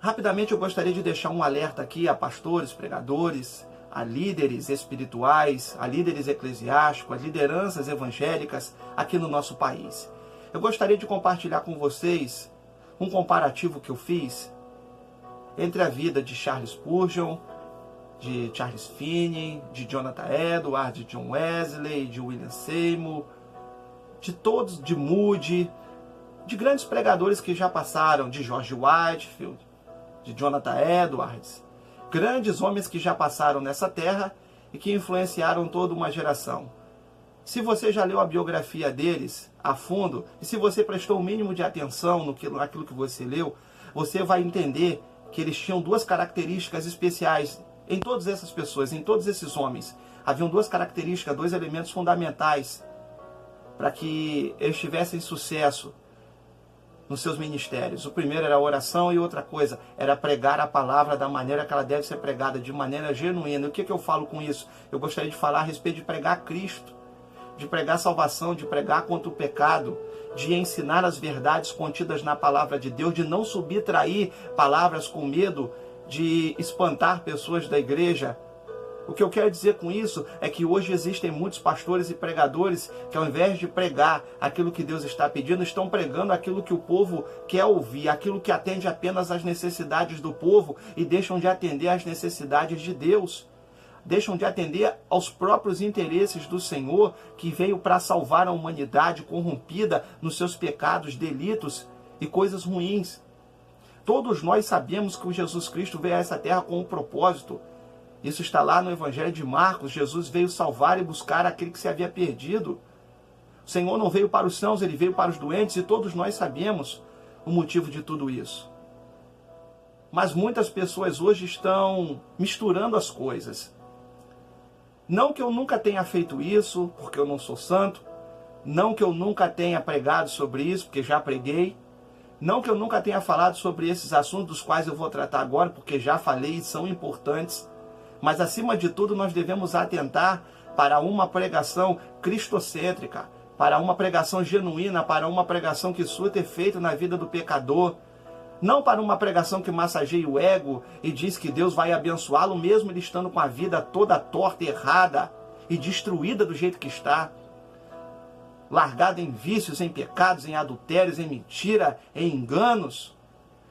Rapidamente eu gostaria de deixar um alerta aqui a pastores, pregadores, a líderes espirituais, a líderes eclesiásticos, a lideranças evangélicas aqui no nosso país. Eu gostaria de compartilhar com vocês um comparativo que eu fiz entre a vida de Charles Spurgeon, de Charles Finney, de Jonathan Edwards, de John Wesley, de William Seymour, de todos, de Moody, de grandes pregadores que já passaram, de George Whitefield, de Jonathan Edwards, grandes homens que já passaram nessa terra e que influenciaram toda uma geração. Se você já leu a biografia deles a fundo, e se você prestou o mínimo de atenção naquilo que você leu, você vai entender que eles tinham duas características especiais em todas essas pessoas, em todos esses homens. Haviam duas características, dois elementos fundamentais para que eles tivessem sucesso nos seus ministérios. O primeiro era a oração e outra coisa era pregar a palavra da maneira que ela deve ser pregada, de maneira genuína. E o que eu falo com isso? Eu gostaria de falar a respeito de pregar Cristo, de pregar salvação, de pregar contra o pecado, de ensinar as verdades contidas na palavra de Deus, de não subtrair palavras com medo de espantar pessoas da igreja. O que eu quero dizer com isso é que hoje existem muitos pastores e pregadores que, ao invés de pregar aquilo que Deus está pedindo, estão pregando aquilo que o povo quer ouvir, aquilo que atende apenas às necessidades do povo e deixam de atender às necessidades de Deus. Deixam de atender aos próprios interesses do Senhor, que veio para salvar a humanidade corrompida nos seus pecados, delitos e coisas ruins. Todos nós sabemos que o Jesus Cristo veio a essa terra com um propósito. Isso está lá no Evangelho de Marcos. Jesus veio salvar e buscar aquele que se havia perdido. O Senhor não veio para os sãos, Ele veio para os doentes, e todos nós sabemos o motivo de tudo isso. Mas muitas pessoas hoje estão misturando as coisas. Não que eu nunca tenha feito isso, porque eu não sou santo. Não que eu nunca tenha pregado sobre isso, porque já preguei. Não que eu nunca tenha falado sobre esses assuntos dos quais eu vou tratar agora, porque já falei e são importantes. Mas, acima de tudo, nós devemos atentar para uma pregação cristocêntrica, para uma pregação genuína, para uma pregação que surta efeito na vida do pecador. Não para uma pregação que massageie o ego e diz que Deus vai abençoá-lo, mesmo ele estando com a vida toda torta, errada e destruída do jeito que está. Largada em vícios, em pecados, em adultérios, em mentira, em enganos,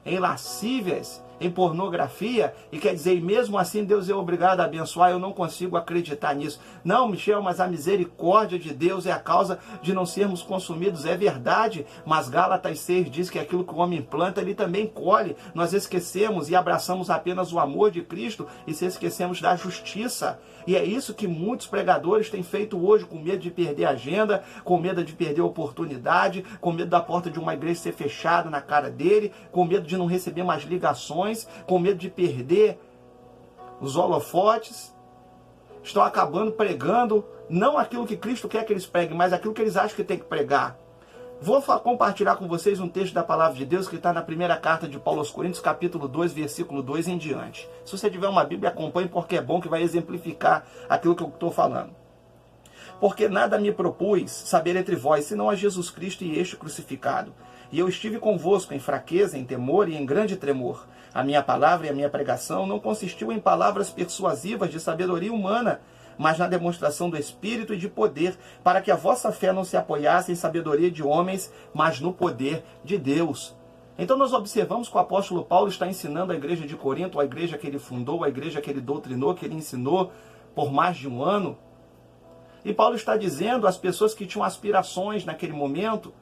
em lascívias, em pornografia, e quer dizer, mesmo assim Deus é obrigado a abençoar. Eu não consigo acreditar nisso. Não, Michel, mas a misericórdia de Deus é a causa de não sermos consumidos. É verdade, mas Gálatas 6 diz que aquilo que o homem planta, ele também colhe. Nós esquecemos e abraçamos apenas o amor de Cristo e se esquecemos da justiça. E é isso que muitos pregadores têm feito hoje, com medo de perder a agenda, com medo de perder a oportunidade, com medo da porta de uma igreja ser fechada na cara dele, com medo de não receber mais ligações, com medo de perder os holofotes. Estão acabando pregando não aquilo que Cristo quer que eles preguem, mas aquilo que eles acham que tem que pregar. Vou compartilhar com vocês um texto da palavra de Deus que está na primeira carta de Paulo aos Coríntios, capítulo 2, versículo 2 em diante. Se você tiver uma Bíblia, acompanhe, porque é bom, que vai exemplificar aquilo que eu estou falando. Porque nada me propus saber entre vós, senão a Jesus Cristo e este crucificado. E eu estive convosco em fraqueza, em temor e em grande tremor. A minha palavra e a minha pregação não consistiu em palavras persuasivas de sabedoria humana, mas na demonstração do Espírito e de poder, para que a vossa fé não se apoiasse em sabedoria de homens, mas no poder de Deus. Então nós observamos que o apóstolo Paulo está ensinando a igreja de Corinto, a igreja que ele fundou, a igreja que ele doutrinou, que ele ensinou por mais de um ano. E Paulo está dizendo às pessoas que tinham aspirações naquele momento,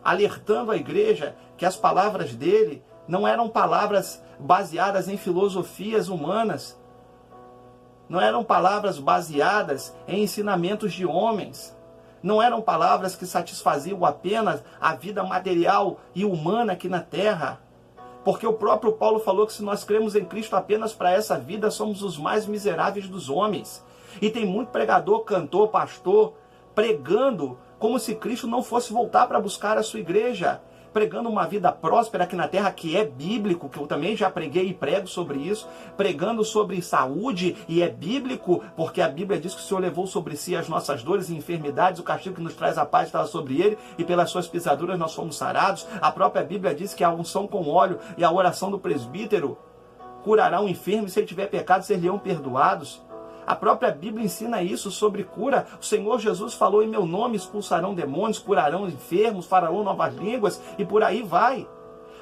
alertando a igreja que as palavras dele não eram palavras baseadas em filosofias humanas, não eram palavras baseadas em ensinamentos de homens, não eram palavras que satisfaziam apenas a vida material e humana aqui na terra. Porque o próprio Paulo falou que se nós cremos em Cristo apenas para essa vida, somos os mais miseráveis dos homens. E tem muito pregador, cantor, pastor, pregando como se Cristo não fosse voltar para buscar a sua igreja, pregando uma vida próspera aqui na terra, que é bíblico, que eu também já preguei e prego sobre isso, pregando sobre saúde, e é bíblico, porque a Bíblia diz que o Senhor levou sobre si as nossas dores e enfermidades, o castigo que nos traz a paz estava sobre ele, e pelas suas pisaduras nós fomos sarados. A própria Bíblia diz que a unção com óleo e a oração do presbítero curará o enfermo, e se ele tiver pecado, serão perdoados. A própria Bíblia ensina isso sobre cura. O Senhor Jesus falou: em meu nome expulsarão demônios, curarão enfermos, falarão novas línguas, e por aí vai.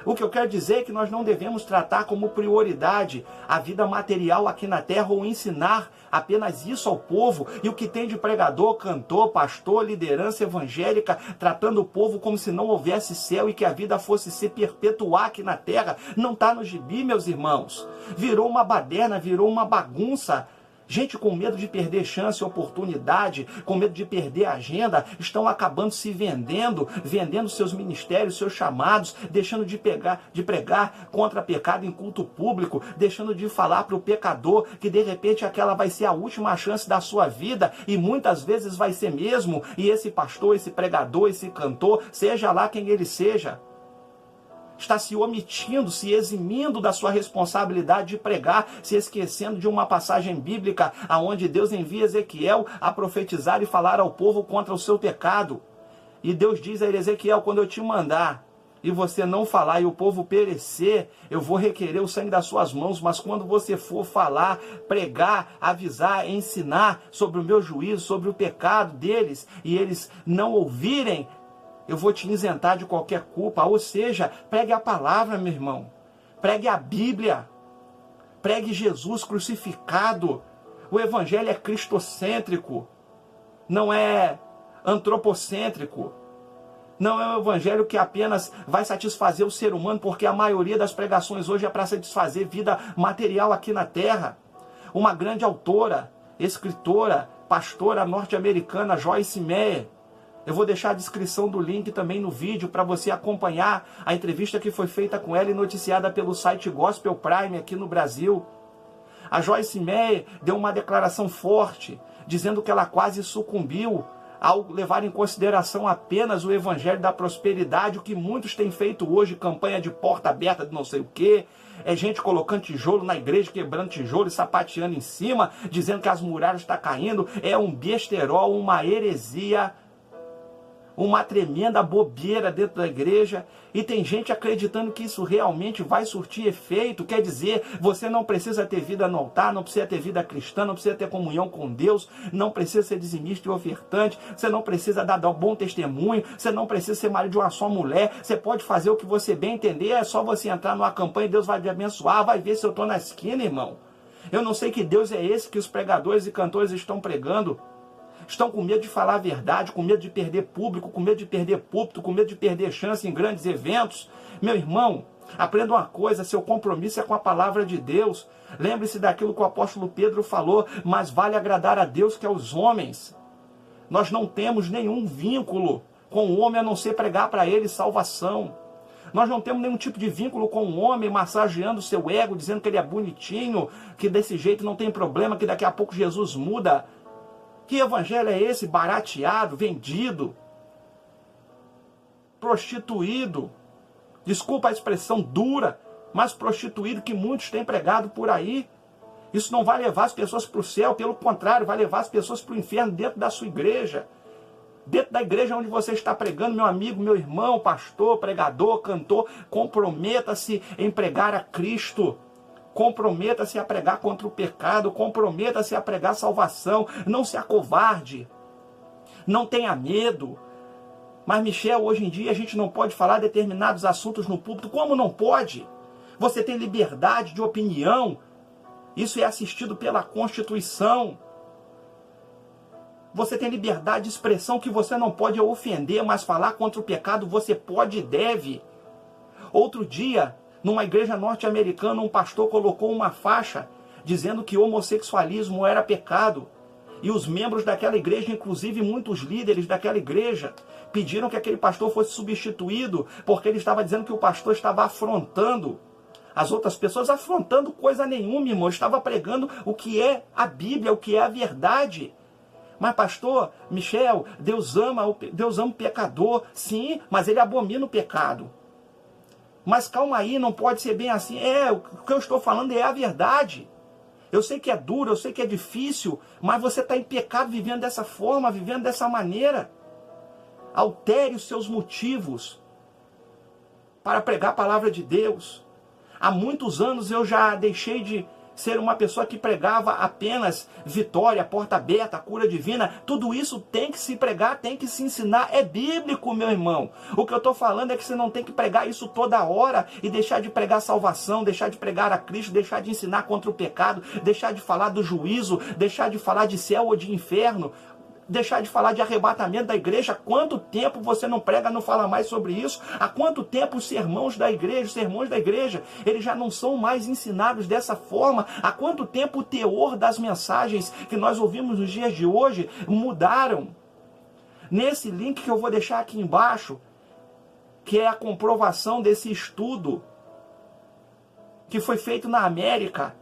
O que eu quero dizer é que nós não devemos tratar como prioridade a vida material aqui na terra, ou ensinar apenas isso ao povo. E o que tem de pregador, cantor, pastor, liderança evangélica, tratando o povo como se não houvesse céu e que a vida fosse se perpetuar aqui na terra, não está no gibi, meus irmãos. Virou uma baderna, virou uma bagunça. Gente com medo de perder chance, oportunidade, com medo de perder a agenda, estão acabando se vendendo seus ministérios, seus chamados, deixando de pregar contra pecado em culto público, deixando de falar para o pecador que de repente aquela vai ser a última chance da sua vida, e muitas vezes vai ser mesmo, e esse pastor, esse pregador, esse cantor, seja lá quem ele seja, está se omitindo, se eximindo da sua responsabilidade de pregar, se esquecendo de uma passagem bíblica aonde Deus envia Ezequiel a profetizar e falar ao povo contra o seu pecado. E Deus diz a Ezequiel: quando eu te mandar e você não falar e o povo perecer, eu vou requerer o sangue das suas mãos, mas quando você for falar, pregar, avisar, ensinar sobre o meu juízo, sobre o pecado deles, e eles não ouvirem, eu vou te isentar de qualquer culpa. Ou seja, pregue a palavra, meu irmão. Pregue a Bíblia. Pregue Jesus crucificado. O evangelho é cristocêntrico. Não é antropocêntrico. Não é um evangelho que apenas vai satisfazer o ser humano, porque a maioria das pregações hoje é para satisfazer vida material aqui na terra. Uma grande autora, escritora, pastora norte-americana, Joyce Meyer, eu vou deixar a descrição do link também no vídeo para você acompanhar a entrevista que foi feita com ela e noticiada pelo site Gospel Prime aqui no Brasil. A Joyce Meyer deu uma declaração forte, dizendo que ela quase sucumbiu ao levar em consideração apenas o evangelho da prosperidade, o que muitos têm feito hoje, campanha de porta aberta de não sei o quê, é gente colocando tijolo na igreja, quebrando tijolo e sapateando em cima, dizendo que as muralhas estão caindo, é um besterol, uma heresia, uma tremenda bobeira dentro da igreja, e tem gente acreditando que isso realmente vai surtir efeito. Quer dizer, você não precisa ter vida no altar, não precisa ter vida cristã, não precisa ter comunhão com Deus, não precisa ser dizimista e ofertante, você não precisa dar um bom testemunho, você não precisa ser marido de uma só mulher, você pode fazer o que você bem entender, é só você entrar numa campanha e Deus vai te abençoar, vai ver se eu estou na esquina, irmão. Eu não sei que Deus é esse que os pregadores e cantores estão pregando. Estão com medo de falar a verdade, com medo de perder público, com medo de perder púlpito, com medo de perder chance em grandes eventos. Meu irmão, aprenda uma coisa: seu compromisso é com a palavra de Deus. Lembre-se daquilo que o apóstolo Pedro falou: mas vale agradar a Deus que aos homens. Nós não temos nenhum vínculo com o homem a não ser pregar para ele salvação. Nós não temos nenhum tipo de vínculo com o homem massageando o seu ego, dizendo que ele é bonitinho, que desse jeito não tem problema, que daqui a pouco Jesus muda. Que evangelho é esse barateado, vendido, prostituído? Desculpa a expressão dura, mas prostituído que muitos têm pregado por aí. Isso não vai levar as pessoas para o céu, pelo contrário, vai levar as pessoas para o inferno dentro da sua igreja. Dentro da igreja onde você está pregando, meu amigo, meu irmão, pastor, pregador, cantor, comprometa-se em pregar a Cristo. Comprometa-se a pregar contra o pecado, comprometa-se a pregar salvação, não se acovarde, não tenha medo. Mas, Michel, hoje em dia a gente não pode falar determinados assuntos no púlpito. Como não pode? Você tem liberdade de opinião, isso é assistido pela Constituição. Você tem liberdade de expressão, que você não pode ofender, mas falar contra o pecado você pode e deve. Outro dia, numa igreja norte-americana, um pastor colocou uma faixa dizendo que homossexualismo era pecado. E os membros daquela igreja, inclusive muitos líderes daquela igreja, pediram que aquele pastor fosse substituído, porque ele estava dizendo que o pastor estava afrontando as outras pessoas. Afrontando coisa nenhuma, irmão. Estava pregando o que é a Bíblia, o que é a verdade. Mas, pastor Michel, Deus ama o pecador. Sim, mas ele abomina o pecado. Mas calma aí, não pode ser bem assim. O que eu estou falando é a verdade. Eu sei que é duro, eu sei que é difícil, mas você está em pecado vivendo dessa forma, vivendo dessa maneira. Altere os seus motivos para pregar a palavra de Deus. Há muitos anos eu já deixei de ser uma pessoa que pregava apenas vitória, porta aberta, cura divina. Tudo isso tem que se pregar, tem que se ensinar. É bíblico, meu irmão. O que eu estou falando é que você não tem que pregar isso toda hora e deixar de pregar salvação, deixar de pregar a Cristo, deixar de ensinar contra o pecado, deixar de falar do juízo, deixar de falar de céu ou de inferno, deixar de falar de arrebatamento da igreja. Há quanto tempo você não prega, não fala mais sobre isso? Há quanto tempo os sermões da igreja, eles já não são mais ensinados dessa forma? Há quanto tempo o teor das mensagens que nós ouvimos nos dias de hoje mudaram? Nesse link que eu vou deixar aqui embaixo, que é a comprovação desse estudo que foi feito na América,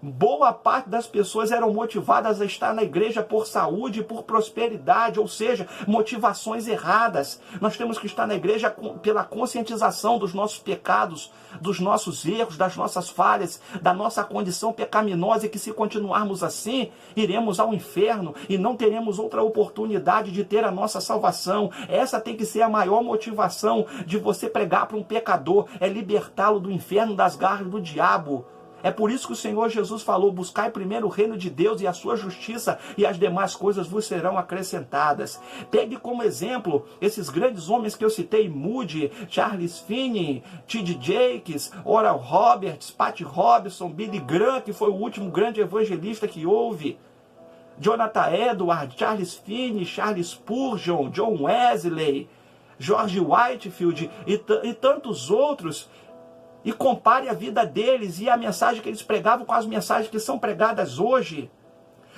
boa parte das pessoas eram motivadas a estar na igreja por saúde, por prosperidade, ou seja, motivações erradas. Nós temos que estar na igreja pela conscientização dos nossos pecados, dos nossos erros, das nossas falhas, da nossa condição pecaminosa, e que se continuarmos assim, iremos ao inferno e não teremos outra oportunidade de ter a nossa salvação. Essa tem que ser a maior motivação de você pregar para um pecador, é libertá-lo do inferno, das garras do diabo. É por isso que o Senhor Jesus falou: buscai primeiro o reino de Deus e a sua justiça, e as demais coisas vos serão acrescentadas. Pegue como exemplo esses grandes homens que eu citei: Moody, Charles Finney, T.D. Jakes, Oral Roberts, Pat Robertson, Billy Graham, que foi o último grande evangelista que houve, Jonathan Edwards, Charles Finney, Charles Spurgeon, John Wesley, George Whitefield e tantos outros. E compare a vida deles e a mensagem que eles pregavam com as mensagens que são pregadas hoje.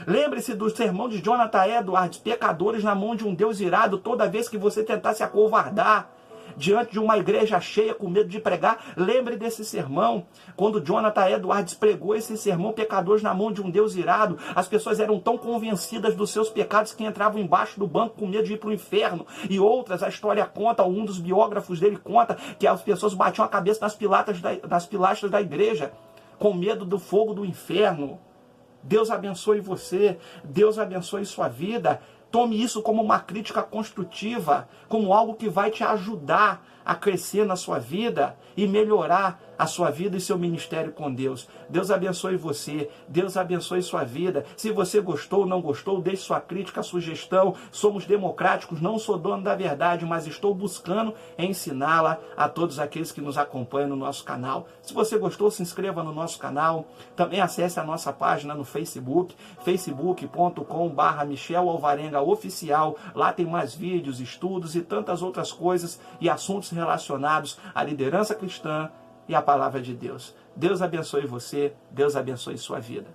Lembre-se do sermão de Jonathan Edwards: pecadores na mão de um Deus irado. Toda vez que você tentar se acovardar diante de uma igreja cheia com medo de pregar, lembre desse sermão. Quando Jonathan Edwards pregou esse sermão, pecadores na mão de um Deus irado, as pessoas eram tão convencidas dos seus pecados que entravam embaixo do banco com medo de ir para o inferno. E outras, a história conta, um dos biógrafos dele conta, que as pessoas batiam a cabeça nas pilastras da igreja com medo do fogo do inferno. Deus abençoe você, Deus abençoe sua vida. Tome isso como uma crítica construtiva, como algo que vai te ajudar a crescer na sua vida e melhorar a sua vida e seu ministério com Deus. Deus abençoe você, Deus abençoe sua vida. Se você gostou ou não gostou, deixe sua crítica, sugestão. Somos democráticos, não sou dono da verdade, mas estou buscando ensiná-la a todos aqueles que nos acompanham no nosso canal. Se você gostou, se inscreva no nosso canal. Também acesse a nossa página no Facebook, facebook.com/Michel Alvarenga Oficial. Lá tem mais vídeos, estudos e tantas outras coisas e assuntos relacionados à liderança cristã e a palavra de Deus. Deus abençoe você, Deus abençoe sua vida.